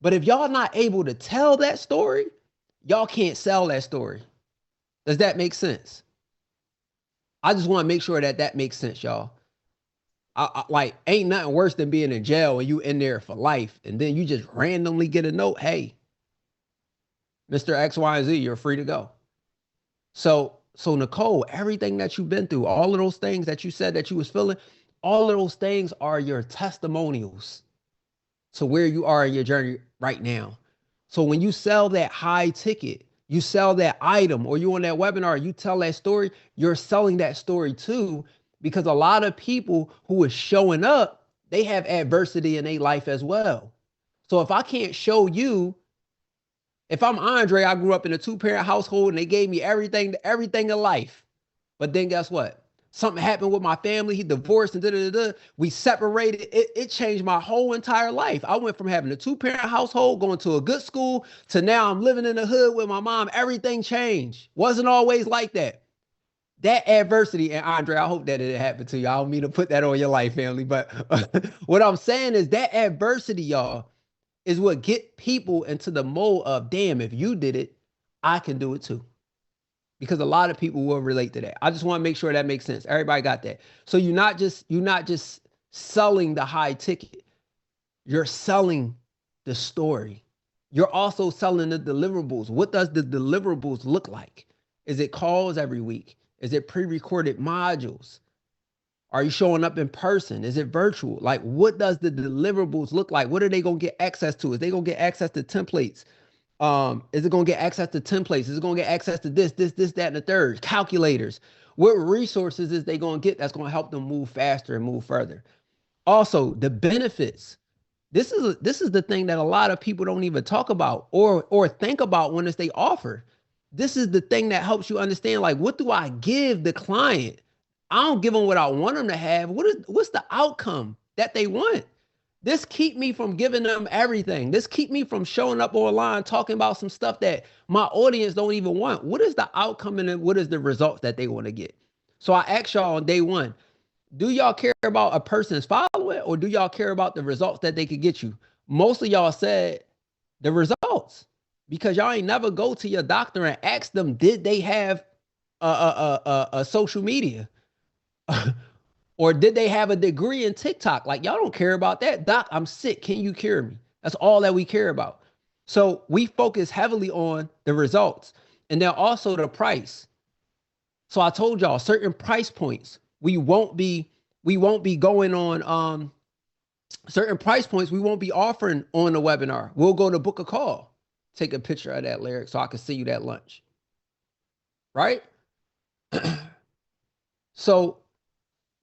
But if y'all not able to tell that story, y'all can't sell that story. Does that make sense? I just want to make sure that that makes sense, y'all. Like, ain't nothing worse than being in jail and you in there for life, and then you just randomly get a note, hey, Mr. X, Y, and Z, you're free to go. So Nicole, everything that you've been through, all of those things that you said that you was feeling, all of those things are your testimonials to where you are in your journey right now. So when you sell that high ticket, you sell that item, or you on that webinar, you tell that story, you're selling that story too, because a lot of people who is showing up, they have adversity in their life as well. So if I can't show you, if I'm Andre, I grew up in a 2-parent household and they gave me everything in life. But then guess what? Something happened with my family. He divorced and da-da-da-da. We separated. It changed my whole entire life. I went from having a 2-parent household, going to a good school, to now I'm living in the hood with my mom. Everything changed. Wasn't always like that. That adversity, and Andre, I hope that it happened to you. I don't mean to put that on your life, family. But what I'm saying is that adversity, y'all, is what get people into the mode of, damn, if you did it, I can do it too. Because a lot of people will relate to that. I just want to make sure that makes sense. Everybody got that. So you're not just selling the high ticket. You're selling the story. You're also selling the deliverables. What does the deliverables look like? Is it calls every week? Is it pre-recorded modules? Are you showing up in person? Is it virtual? Like, what does the deliverables look like? What are they going to get access to? Is they going to get access to templates? Is it going to get access to templates? Is it going to get access to this, that, and the third? Calculators. What resources is they going to get that's going to help them move faster and move further? Also, the benefits. This is the thing that a lot of people don't even talk about or think about when it's they offer. This is the thing that helps you understand, like, what do I give the client? I don't give them what I want them to have. What's the outcome that they want? This keep me from giving them everything. This keep me from showing up online talking about some stuff that my audience don't even want. What is the outcome and what is the results that they want to get? So I asked y'all on day one, do y'all care about a person's following, or do y'all care about the results that they could get you? Most of y'all said the results, because y'all ain't never go to your doctor and ask them, did they have a social media? Or did they have a degree in TikTok? Like, y'all don't care about that. Doc, I'm sick. Can you cure me? That's all that we care about. So we focus heavily on the results, and then also the price. So I told y'all certain price points we won't be going on certain price points we won't be offering on the webinar. We'll go to book a call. Take a picture of that, Lyric, so I can see you that lunch. Right? So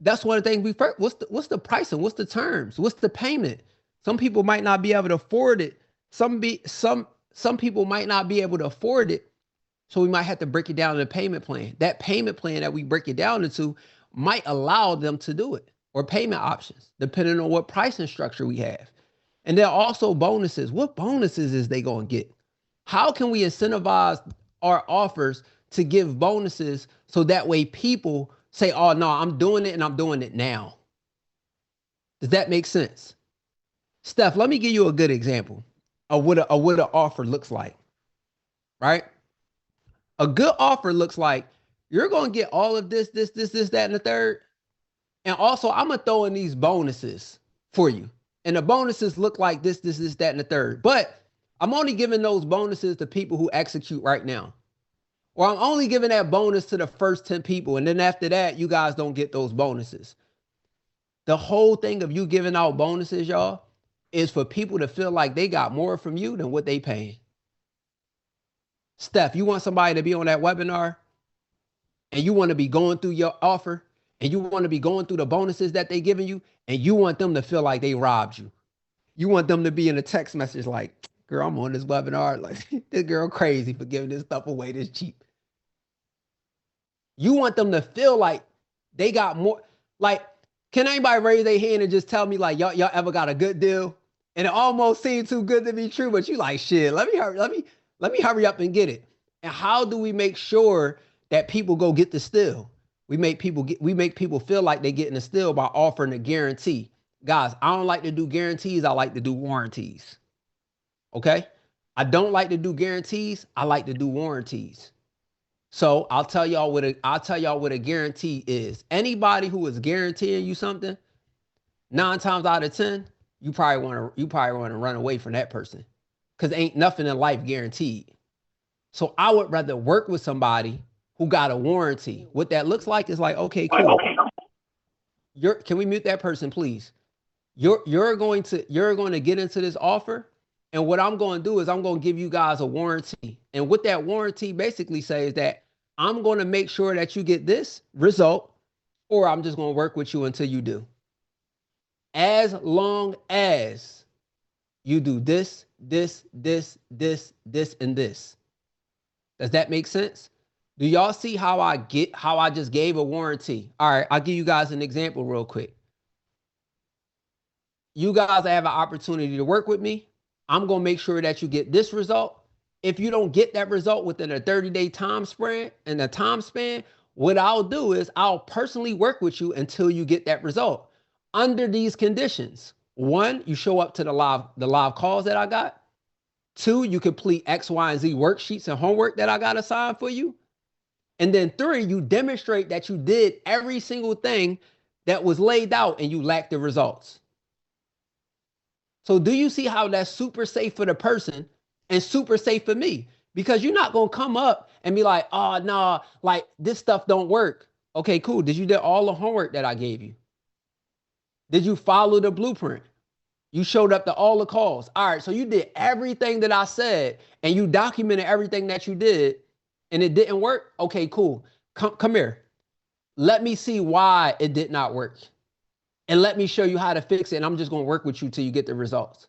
that's one of the things we first. What's the pricing? What's the terms? What's the payment? Some people might not be able to afford it. Some people might not be able to afford it. So we might have to break it down in a payment plan. That payment plan that we break it down into might allow them to do it, or payment options, depending on what pricing structure we have. And then also bonuses. What bonuses is they going to get? How can we incentivize our offers to give bonuses so that way people say, oh, no, I'm doing it and I'm doing it now? Does that make sense? Steph, let me give you a good example of what an offer looks like, right? A good offer looks like you're going to get all of this, that, and the third. And also, I'm going to throw in these bonuses for you. And the bonuses look like this, that, and the third. But I'm only giving those bonuses to people who execute right now. Or I'm only giving that bonus to the first 10 people. And then after that, you guys don't get those bonuses. The whole thing of you giving out bonuses, y'all, is for people to feel like they got more from you than what they paying. Steph, you want somebody to be on that webinar and you want to be going through your offer and you want to be going through the bonuses that they giving you, and you want them to feel like they robbed you. You want them to be in a text message like, girl, I'm on this webinar. Like, this girl crazy for giving this stuff away this cheap. You want them to feel like they got more. Like, can anybody raise their hand and just tell me, like, y'all ever got a good deal? And it almost seemed too good to be true, but you like, shit, let me hurry up and get it. And how do we make sure that people go get the steal? We make people feel like they're getting a steal by offering a guarantee. Guys, I don't like to do guarantees. I like to do warranties. Okay. I don't like to do guarantees. I like to do warranties. So I'll tell y'all what a guarantee is. Anybody who is guaranteeing you something, 9 times out of 10, you probably want to run away from that person. Cause ain't nothing in life guaranteed. So I would rather work with somebody who got a warranty. What that looks like is like, okay, cool. Can we mute that person, please? You're going to get into this offer, and what I'm going to do is I'm going to give you guys a warranty. And what that warranty basically says that I'm going to make sure that you get this result, or I'm just going to work with you until you do. As long as you do this, this, this, this, this, and this. Does that make sense? Do y'all see how I just gave a warranty? All right, I'll give you guys an example real quick. You guys have an opportunity to work with me. I'm going to make sure that you get this result. If you don't get that result within a 30-day time span, what I'll do is I'll personally work with you until you get that result. Under these conditions, 1, you show up to the live calls that I got. 2, you complete X, Y, and Z worksheets and homework that I got assigned for you. And then 3, you demonstrate that you did every single thing that was laid out and you lacked the results. So do you see how that's super safe for the person and super safe for me? Because you're not going to come up and be like, oh, no, like this stuff don't work. Okay, cool. Did you do all the homework that I gave you? Did you follow the blueprint? You showed up to all the calls. All right, so you did everything that I said and you documented everything that you did and it didn't work? Okay, cool. Come here. Let me see why it did not work. And let me show you how to fix it. And I'm just going to work with you till you get the results.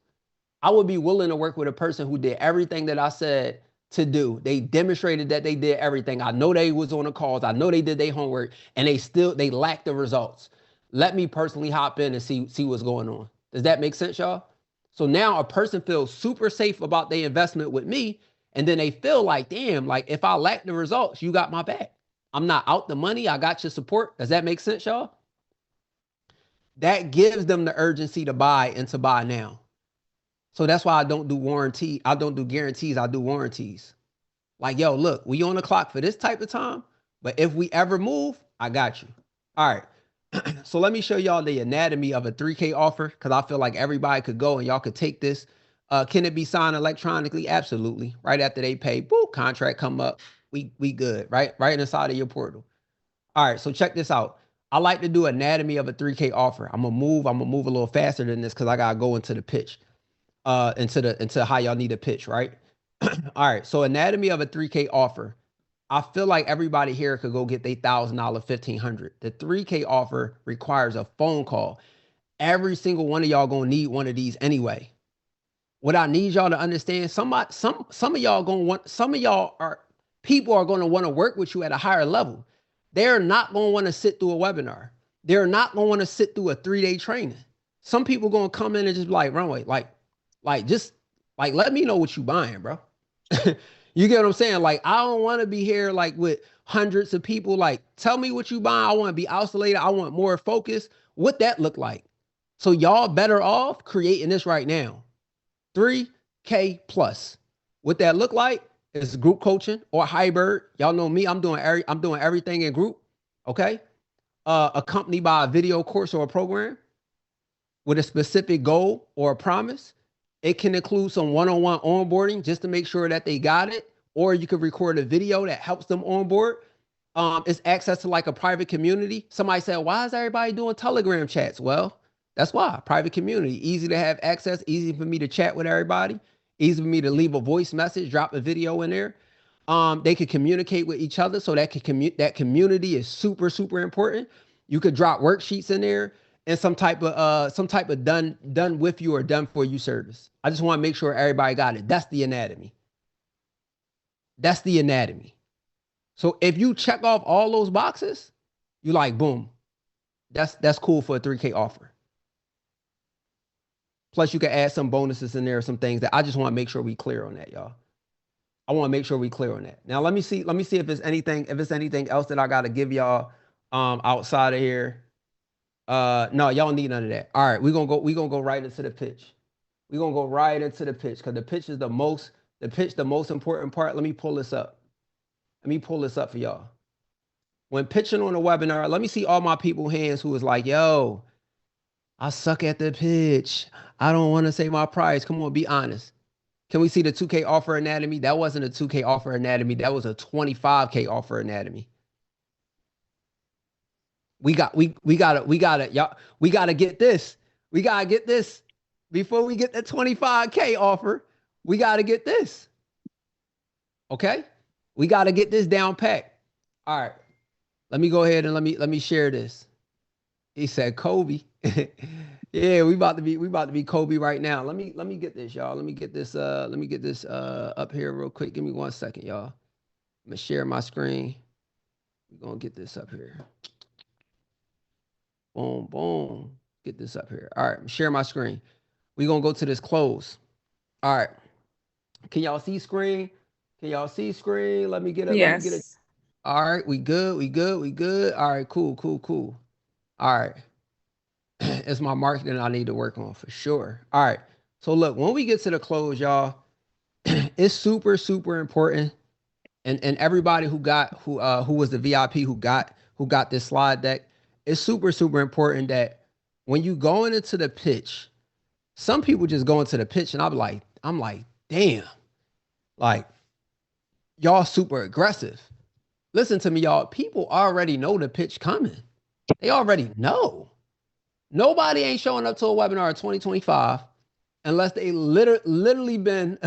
I would be willing to work with a person who did everything that I said to do. They demonstrated that they did everything. I know they was on the calls. I know they did their homework and they lacked the results. Let me personally hop in and see what's going on. Does that make sense, y'all? So now a person feels super safe about their investment with me. And then they feel like, damn, like if I lack the results, you got my back. I'm not out the money. I got your support. Does that make sense, y'all? That gives them the urgency to buy and to buy now. So that's why I don't do warranty. I don't do guarantees. I do warranties. Like, yo, look, we on the clock for this type of time, but if we ever move, I got you. All right. So let me show y'all the anatomy of a 3K offer because I feel like everybody could go and y'all could take this. Can it be signed electronically? Absolutely. Right after they pay, boom, contract come up. We good, right? Right inside of your portal. All right, so check this out. I like to do anatomy of a 3K offer. I'm gonna move a little faster than this because I gotta go into the pitch, into how y'all need a pitch, right? All right, so anatomy of a 3K offer. I feel like everybody here could go get their $1,000, $1,500. The 3K offer requires a phone call. Every single one of y'all gonna need one of these anyway. What I need y'all to understand, some of y'all gonna want, some of y'all are people are gonna want to work with you at a higher level. They're not gonna want to sit through a webinar. They're not gonna want to sit through a 3-day training. Some people gonna come in and just be like, runway, just let me know what you buying, bro. You get what I'm saying? Like, I don't want to be here like with hundreds of people. Like, tell me what you buying. I want to be isolated. I want more focus. What that look like? So y'all better off creating this right now. 3K plus. What that look like is group coaching or hybrid. Y'all know me. I'm doing everything in group. Okay. Accompanied by a video course or a program with a specific goal or a promise. It can include some one-on-one onboarding just to make sure that they got it. Or you could record a video that helps them onboard. It's access to like a private community. Somebody said, why is everybody doing Telegram chats? Well, that's why. Private community. Easy to have access. Easy for me to chat with everybody. Easy for me to leave a voice message, drop a video in there. They could communicate with each other. So that community is super, super important. You could drop worksheets in there and some type of done with you or done for you service. I just want to make sure everybody got it. That's the anatomy. That's the anatomy. So if you check off all those boxes, you like, boom, that's cool for a 3K offer. Plus you can add some bonuses in there, some things that I just want to make sure we clear on that, y'all. I want to make sure we clear on that. Now let me see if there's anything else that I got to give y'all outside of here. No, y'all don't need none of that. All right, we're gonna go right into the pitch. We're gonna go right into the pitch because the pitch is the most important part. Let me pull this up. Let me pull this up for y'all. When pitching on a webinar, let me see all my people hands who was like, yo, I suck at the pitch. I don't want to say my price. Come on, be honest. Can we see the 2K offer anatomy? That wasn't a 2K offer anatomy. That was a 25K offer anatomy. We gotta y'all, we gotta get this. We gotta get this. Before we get the 25K offer, we gotta get this. Okay? We gotta get this down pat. All right. Let me go ahead and let me share this. He said Kobe. Yeah, we about to be Kobe right now. Let me get this, y'all. Let me get this up here real quick. Give me 1 second, y'all. I'm gonna share my screen. We're gonna get this up here. Boom, boom. Get this up here. All right, share my screen. We're gonna go to this close. All right. Can y'all see screen? Can y'all see screen? Let me get it. Yes. Let me get it. All right, we good. All right, cool. All right. It's my marketing I need to work on for sure. All right. So look, when we get to the close, y'all, it's super, super important. And everybody who was the VIP who got this slide deck, it's super, super important that when you going into the pitch, some people just go into the pitch and I'm like, damn, like y'all super aggressive. Listen to me, y'all. People already know the pitch coming. They already know. Nobody ain't showing up to a webinar in 2025 unless they literally been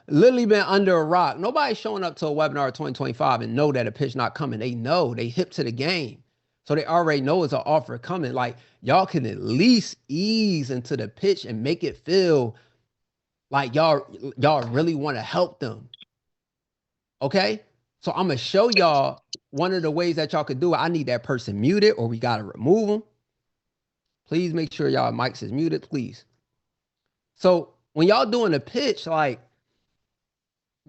under a rock. Nobody's showing up to a webinar in 2025 and know that a pitch not coming. They know. They hip to the game. So they already know it's an offer coming. Like y'all can at least ease into the pitch and make it feel like y'all really want to help them. Okay? So I'm going to show y'all one of the ways that y'all could do it. I need that person muted or we got to remove them. Please make sure y'all mics is muted, please. So when y'all doing a pitch, like,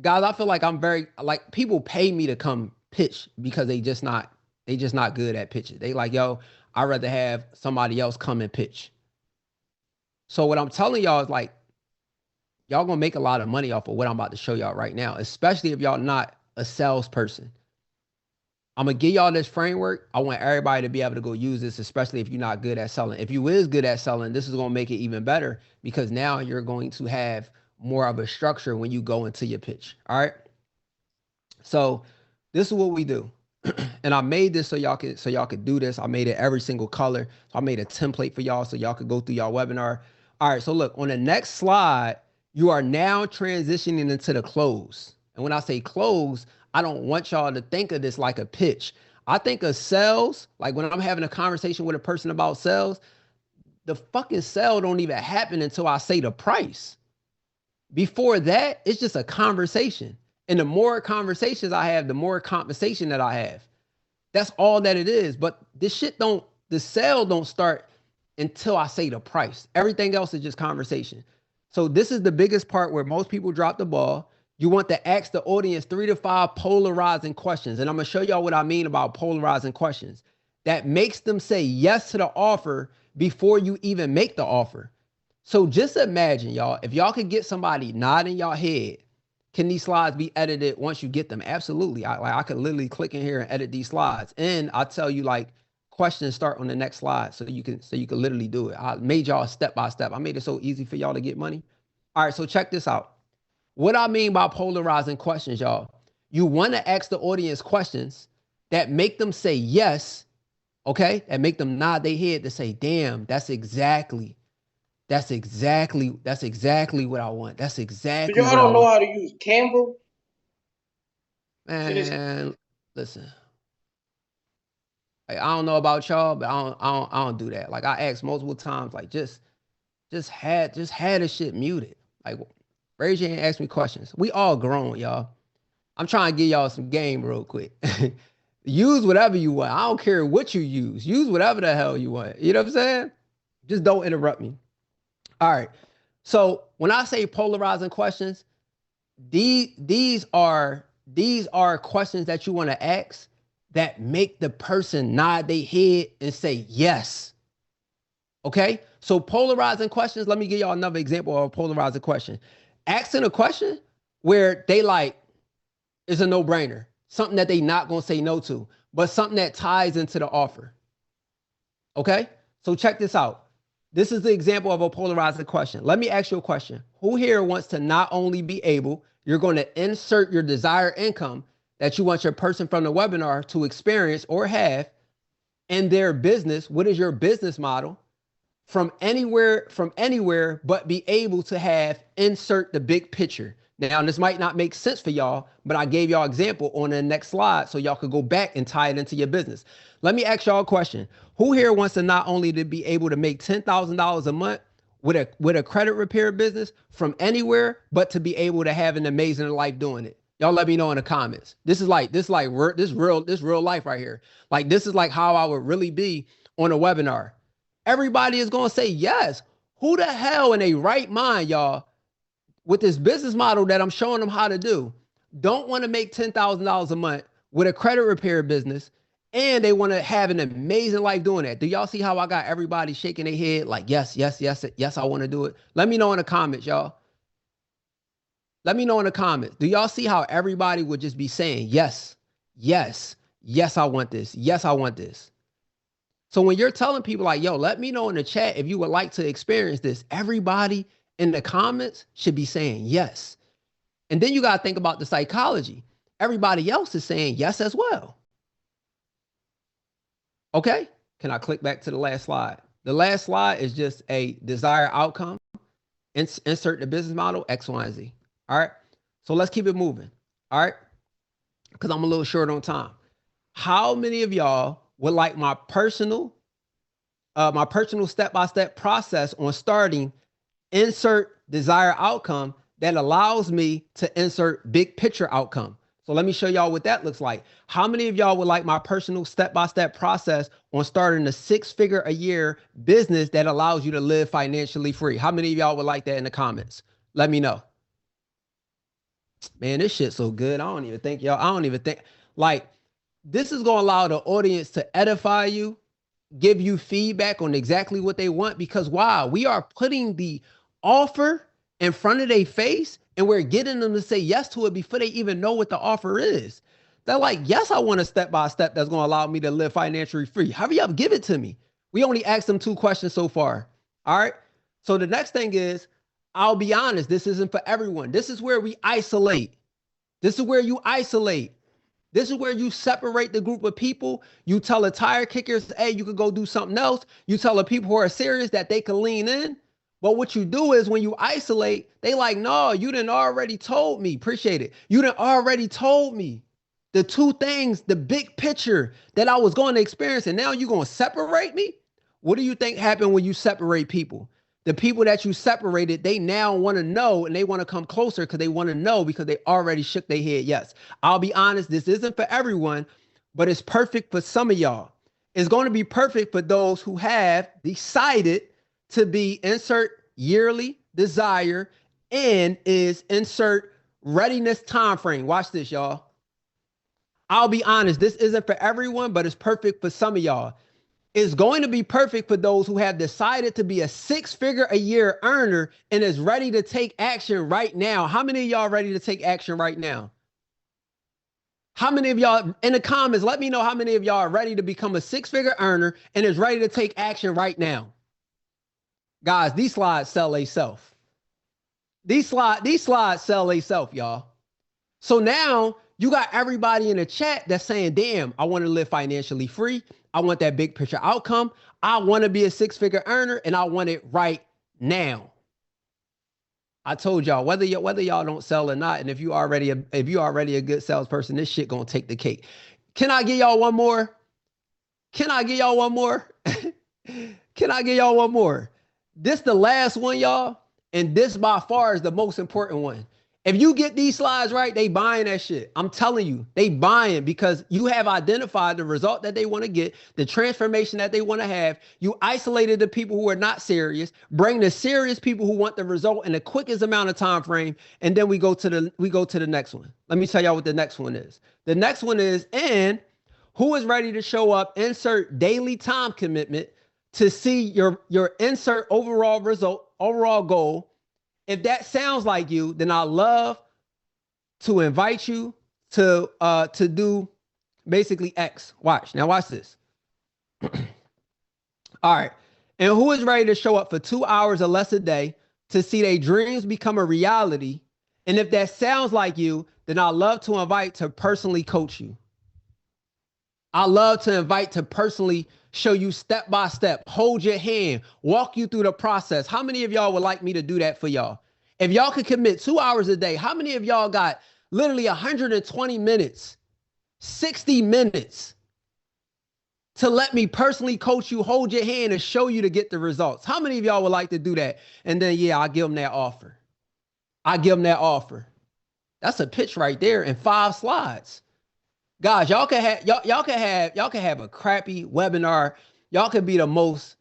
guys, I feel like I'm very, like, people pay me to come pitch because they just not good at pitching. They like, yo, I'd rather have somebody else come and pitch. So what I'm telling y'all is like, y'all gonna make a lot of money off of what I'm about to show y'all right now, especially if y'all not a salesperson. I'm gonna give y'all this framework. I want everybody to be able to go use this, especially if you're not good at selling. If you is good at selling, this is gonna make it even better because now you're going to have more of a structure when you go into your pitch. All right. So this is what we do. And I made this so y'all could do this. I made it every single color. So I made a template for y'all so y'all could go through y'all webinar. All right. So look, on the next slide, you are now transitioning into the close. And when I say close, I don't want y'all to think of this like a pitch. I think of sales, like when I'm having a conversation with a person about sales, the fucking sale don't even happen until I say the price. Before that, it's just a conversation. And the more conversations I have, the more compensation that I have. That's all that it is. But the sale don't start until I say the price. Everything else is just conversation. So this is the biggest part where most people drop the ball. You want to ask the audience 3 to 5 polarizing questions. And I'm going to show y'all what I mean about polarizing questions. That makes them say yes to the offer before you even make the offer. So just imagine, y'all, if y'all could get somebody nodding y'all head, can these slides be edited once you get them? Absolutely. I could literally click in here and edit these slides. And I'll tell you, like, questions start on the next slide so you can literally do it. I made y'all step by step. I made it so easy for y'all to get money. All right, so check this out. What I mean by polarizing questions, y'all, you want to ask the audience questions that make them say yes, okay? That make them nod their head to say, damn, that's exactly what I want. That's exactly y'all don't know how to use Canva? Man, listen. Like, I don't know about y'all, but I don't do that. Like I asked multiple times, like just had the shit muted. Like raise your hand, ask me questions. We all grown, y'all. I'm trying to give y'all some game real quick. Use whatever you want. I don't care what you use. Use whatever the hell you want. You know what I'm saying? Just don't interrupt me. All right. So when I say polarizing questions, these are questions that you want to ask that make the person nod their head and say yes. Okay? So polarizing questions, let me give y'all another example of a polarizing question. Asking a question where they like, is a no-brainer, something that they not gonna say no to, but something that ties into the offer. Okay, so check this out. This is the example of a polarizing question. Let me ask you a question. Who here wants to not only be able, you're going to insert your desired income that you want your person from the webinar to experience or have in their business? What is your business model? From anywhere, but be able to have insert the big picture. Now, this might not make sense for y'all, but I gave y'all example on the next slide so y'all could go back and tie it into your business. Let me ask y'all a question. Who here wants to not only to be able to make $10,000 a month with a credit repair business from anywhere, but to be able to have an amazing life doing it? Y'all let me know in the comments. This is real life right here. Like, this is like how I would really be on a webinar. Everybody is going to say yes. Who the hell in a right mind, y'all, with this business model that I'm showing them how to do, don't want to make $10,000 a month with a credit repair business, and they want to have an amazing life doing that? Do y'all see how I got everybody shaking their head like, yes, yes, yes, yes, I want to do it? Let me know in the comments, y'all. Let me know in the comments. Do y'all see how everybody would just be saying, yes, yes, yes, I want this. Yes, I want this. So when you're telling people like, yo, let me know in the chat if you would like to experience this, everybody in the comments should be saying yes. And then you got to think about the psychology. Everybody else is saying yes as well. Okay, can I click back to the last slide? The last slide is just a desired outcome. Insert the business model, X, Y, and Z. All right, so let's keep it moving. All right, because I'm a little short on time. How many of y'all would like my personal step-by-step process on starting insert desired outcome that allows me to insert big picture outcome? So let me show y'all what that looks like. How many of y'all would like my personal step-by-step process on starting a 6-figure a year business that allows you to live financially free? How many of y'all would like that in the comments? Let me know. Man, this shit's so good. I don't even think like, this is going to allow the audience to edify you, give you feedback on exactly what they want, because wow, we are putting the offer in front of their face and we're getting them to say yes to it before they even know what the offer is. They're like, yes, I want a step-by-step that's going to allow me to live financially free. Hurry up, give it to me. We only asked them 2 questions so far. All right. So the next thing is, I'll be honest, this isn't for everyone. This is where we isolate. This is where you isolate. This is where you separate the group of people. You tell the tire kickers, hey, you could go do something else. You tell the people who are serious that they can lean in. But what you do is when you isolate, they like, no, you done already told me. Appreciate it. You done already told me the 2 things, the big picture that I was going to experience. And now you're going to separate me? What do you think happened when you separate people? The people that you separated, they now want to know and they want to come closer because they want to know because they already shook their head. Yes, I'll be honest, this isn't for everyone, but it's perfect for some of y'all. It's going to be perfect for those who have decided to be insert yearly desire and is insert readiness time frame. Watch this, y'all. I'll be honest, this isn't for everyone, but it's perfect for some of y'all. Is going to be perfect for those who have decided to be a 6-figure a year earner and is ready to take action right now. How many of y'all ready to take action right now? How many of y'all in the comments, let me know how many of y'all are ready to become a 6-figure earner and is ready to take action right now. Guys, these slides sell themselves. These slides sell themselves, y'all. So now you got everybody in the chat that's saying, damn, I want to live financially free. I want that big picture outcome. I want to be a 6-figure earner and I want it right now. I told y'all, whether y'all don't sell or not, and if you already a good salesperson, this shit gonna take the cake. Can I give y'all one more? Can I give y'all one more? Can I give y'all one more? This the last one, y'all, and this by far is the most important one. If you get these slides right, they buying that shit. I'm telling you, they buying because you have identified the result that they want to get, the transformation that they want to have. You isolated the people who are not serious, bring the serious people who want the result in the quickest amount of time frame, and then we go to the next one. Let me tell y'all what the next one is. The next one is, and who is ready to show up, insert daily time commitment to see your insert overall result, overall goal. If that sounds like you, then I love to invite you to do basically X. Watch. Now watch this. All right. And who is ready to show up for 2 hours or less a day to see their dreams become a reality? And if that sounds like you, then I love to invite to personally coach you. I love to invite to personally show you step by step, hold your hand, walk you through the process. How many of y'all would like me to do that for y'all? If y'all could commit 2 hours a day, how many of y'all got literally 120 minutes, 60 minutes to let me personally coach you, hold your hand, and show you to get the results? How many of y'all would like to do that? And then, yeah, I'll give them that offer. I give them that offer. That's a pitch right there in 5 slides. Guys, y'all can have a crappy webinar. Y'all could be the most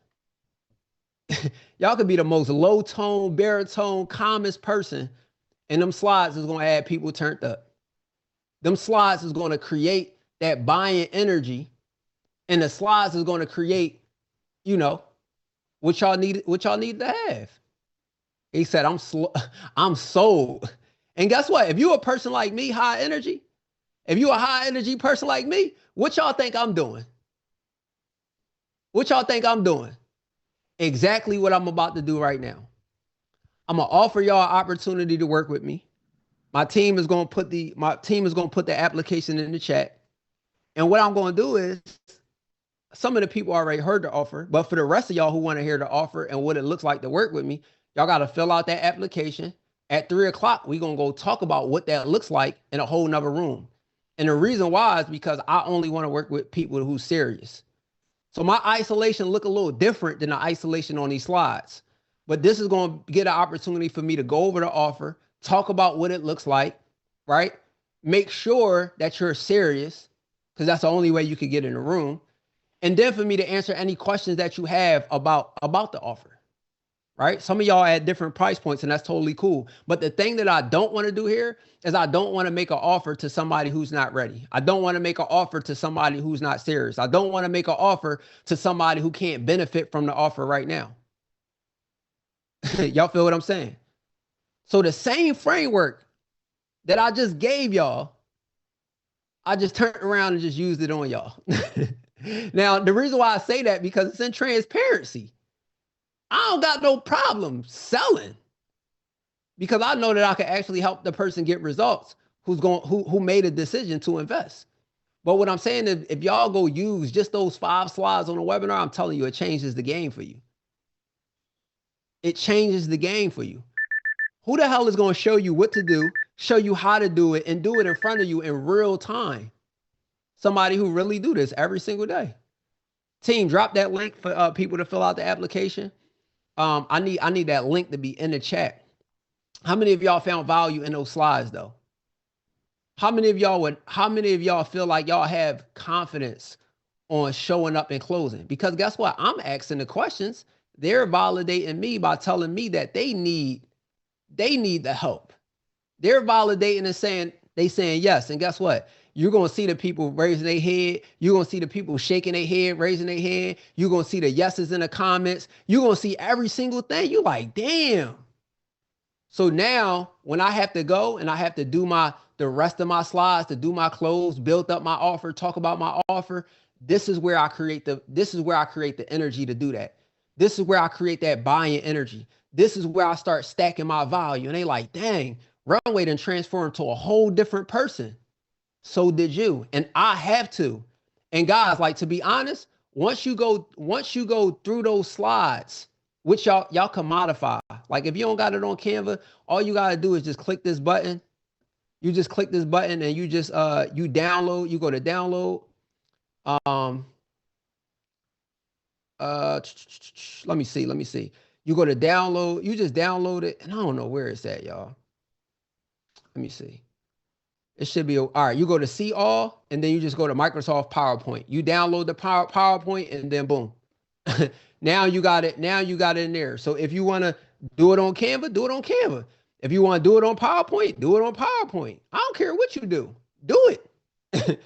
low tone, baritone, calmest person, and them slides is gonna have people turned up. Them slides is gonna create that buying energy, and the slides is gonna create, what y'all need to have. He said, I'm sold. And guess what? If you're a person like me, high energy. If you're a high energy person like me, what y'all think I'm doing? What y'all think I'm doing? Exactly what I'm about to do right now. I'm gonna offer y'all an opportunity to work with me. My team is gonna put the application in the chat. And what I'm gonna do is, some of the people already heard the offer, but for the rest of y'all who want to hear the offer and what it looks like to work with me, y'all gotta fill out that application. At 3 o'clock, we're gonna go talk about what that looks like in a whole nother room. And the reason why is because I only want to work with people who's serious. So my isolation look a little different than the isolation on these slides. But this is going to get an opportunity for me to go over the offer, talk about what it looks like, right? Make sure that you're serious, because that's the only way you could get in the room. And then for me to answer any questions that you have about the offer. Right? Some of y'all at different price points, and that's totally cool. But the thing that I don't want to do here is I don't want to make an offer to somebody who's not ready. I don't want to make an offer to somebody who's not serious. I don't want to make an offer to somebody who can't benefit from the offer right now. Y'all feel what I'm saying? So the same framework that I just gave y'all, I just turned around and just used it on y'all. Now, the reason why I say that, because it's in transparency. I don't got no problem selling, because I know that I can actually help the person get results who made a decision to invest. But what I'm saying is, if y'all go use just those 5 slides on a webinar, I'm telling you, it changes the game for you. It changes the game for you. Who the hell is going to show you what to do, show you how to do it, and do it in front of you in real time? Somebody who really do this every single day. Team, drop that link for people to fill out the application. I need that link to be in the chat. How many of y'all found value in those slides though? How many of y'all feel like y'all have confidence on showing up and closing? Because guess what? I'm asking the questions. They're validating me by telling me that they need the help. They're validating and saying yes. And guess what? You're going to see the people raising their head. You're going to see the people shaking their head, raising their hand. You're going to see the yeses in the comments. You're going to see every single thing. You're like, damn. So now when I have to go and I have to do the rest of my slides, to do my close, build up my offer, talk about my offer, this is where I create the energy to do that. This is where I create that buying energy. This is where I start stacking my value. And they like, dang, Runway done transformed to a whole different person. So did you. And I have to. And guys, like, to be honest, once you go through those slides, which y'all can modify. Like, if you don't got it on Canva, all you got to do is just click this button. You just click this button and you just you download, you go to download. Let me see. You go to download, you just download it, and I don't know where it's at, y'all. Let me see. It should be, all right, you go to see all, and then you just go to Microsoft PowerPoint. You download the PowerPoint, and then boom. Now you got it in there. So if you want to do it on Canva, do it on Canva. If you want to do it on PowerPoint, do it on PowerPoint. I don't care what you do. Do it.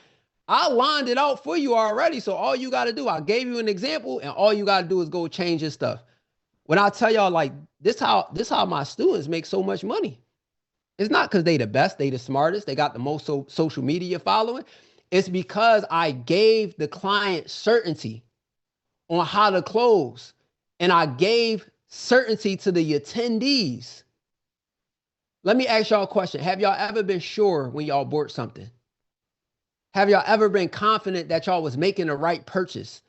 I lined it out for you already. So all you got to do, I gave you an example, and all you got to do is go change your stuff. When I tell y'all like this how my students make so much money. It's not because they the best, they the smartest, they got the most social media following. It's because I gave the client certainty on how to close, and I gave certainty to the attendees. Let me ask y'all a question. Have y'all ever been sure when y'all bought something? Have y'all ever been confident that y'all was making the right purchase?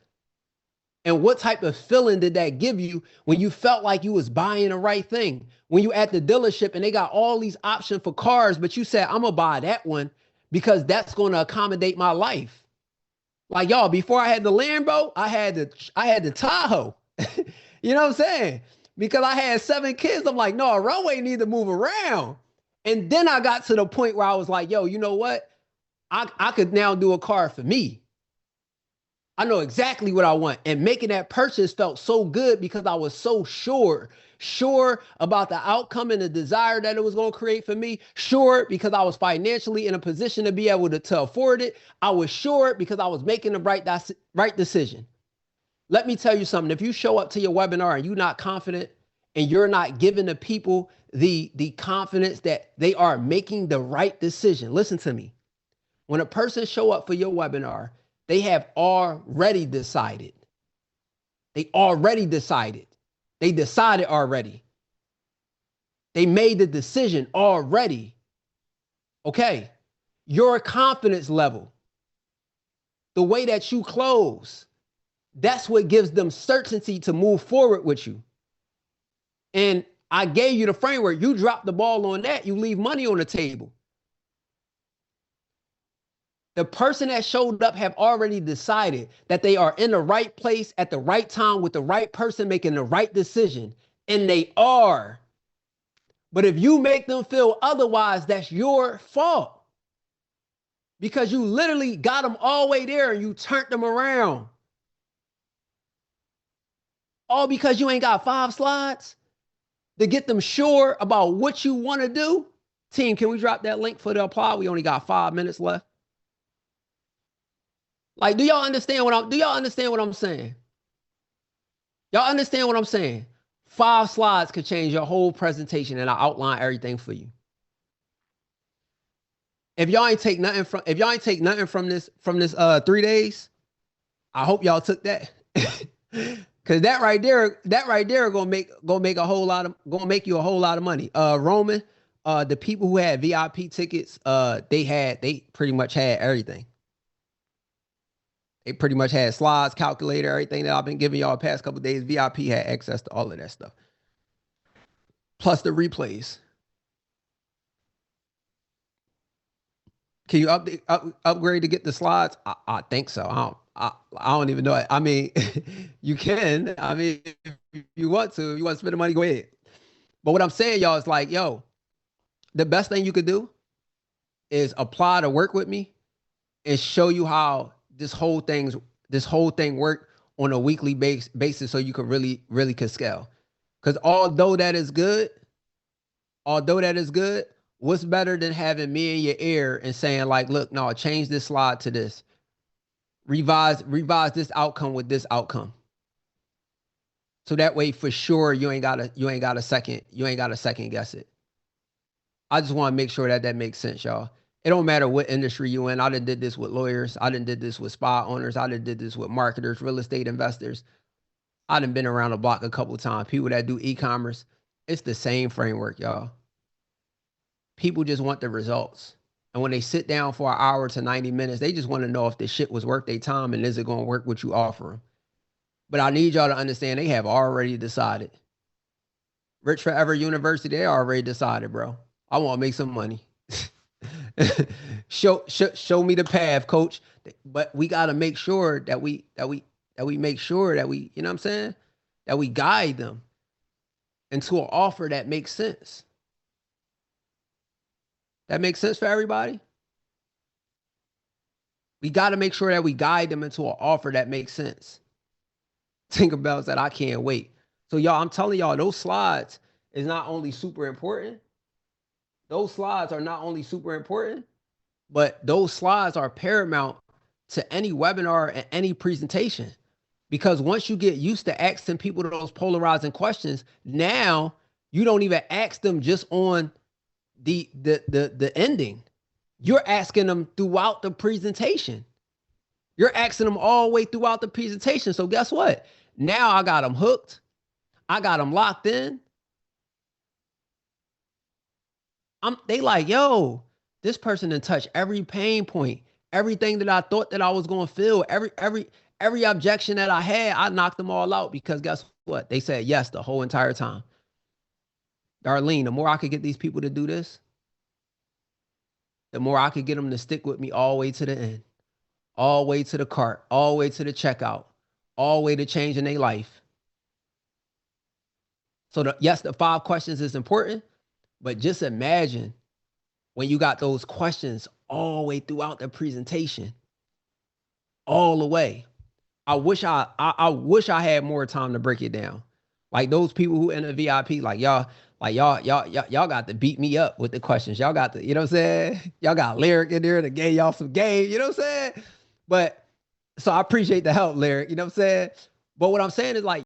And what type of feeling did that give you when you felt like you was buying the right thing? When you at the dealership and they got all these options for cars, but you said, I'm gonna buy that one because that's gonna accommodate my life. Like y'all, before I had the Lambo, I had the Tahoe. You know what I'm saying? Because I had 7 kids, I'm like, no, a runway need to move around. And then I got to the point where I was like, yo, you know what? I could now do a car for me. I know exactly what I want. And making that purchase felt so good because I was so sure about the outcome and the desire that it was going to create for me. Sure, because I was financially in a position to be able to afford it. I was sure because I was making the right decision. Let me tell you something. If you show up to your webinar and you're not confident and you're not giving the people the confidence that they are making the right decision, listen to me. When a person show up for your webinar, they have already decided. They already decided. They decided already. They made the decision already. Okay. Your confidence level, the way that you close, that's what gives them certainty to move forward with you. And I gave you the framework. You drop the ball on that, you leave money on the table. The person that showed up have already decided that they are in the right place at the right time with the right person making the right decision. And they are. But if you make them feel otherwise, that's your fault. Because you literally got them all the way there and you turned them around. All because you ain't got 5 slides to get them sure about what you want to do. Team, can we drop that link for the apply? We only got 5 minutes left. Like, do y'all understand what I'm saying? Y'all understand what I'm saying? 5 slides could change your whole presentation, and I outline everything for you. If y'all ain't take nothing from this 3 days, I hope y'all took that. Cause that right there gonna make you a whole lot of money. Roman, the people who had VIP tickets, they pretty much had everything. They pretty much had slides, calculator, everything that I've been giving y'all the past couple of days. VIP had access to all of that stuff. Plus the replays. Can you upgrade to get the slides? I think so. I don't even know. I mean, you can. I mean, if you want to spend the money, go ahead. But what I'm saying, y'all, is like, yo, the best thing you could do is apply to work with me and show you how this whole thing work on a weekly basis so you can really can scale. Because although that is good, what's better than having me in your ear and saying like, look, no, change this slide to this. Revise this outcome with this outcome. So that way for sure you ain't got a second guess it. I just want to make sure that makes sense, y'all. It don't matter what industry you in. I done did this with lawyers. I done did this with spa owners. I done did this with marketers, real estate investors. I done been around the block a couple of times. People that do e-commerce. It's the same framework, y'all. People just want the results. And when they sit down for an hour to 90 minutes, they just want to know if this shit was worth their time and is it going to work what you offer them. But I need y'all to understand they have already decided. Rich Forever University, they already decided, bro. I want to make some money. show me the path, coach. But we got to make sure that we make sure that we, you know what I'm saying? That we guide them into an offer that makes sense. That makes sense for everybody? We got to make sure that we guide them into an offer that makes sense. Tinkerbell said, I can't wait. So y'all, I'm telling y'all, those slides is not only super important. Those slides are not only super important, but those slides are paramount to any webinar and any presentation. Because once you get used to asking people those polarizing questions, now you don't even ask them just on the ending. You're asking them throughout the presentation. You're asking them all the way throughout the presentation. So guess what? Now I got them hooked. I got them locked in. They like, yo, this person done touch every pain point, everything that I thought that I was gonna feel, every objection that I had, I knocked them all out because guess what? They said yes the whole entire time. Darlene, the more I could get these people to do this, the more I could get them to stick with me all the way to the end, all the way to the cart, all the way to the checkout, all the way to changing their life. So yes, the 5 questions is important, but just imagine when you got those questions all the way throughout the presentation, all the way. I wish I had more time to break it down. Like those people who in the VIP, y'all got to beat me up with the questions. Y'all got to, you know what I'm saying? Y'all got Lyric in there to gave y'all some game, you know what I'm saying? But so I appreciate the help, Lyric, you know what I'm saying? But what I'm saying is like,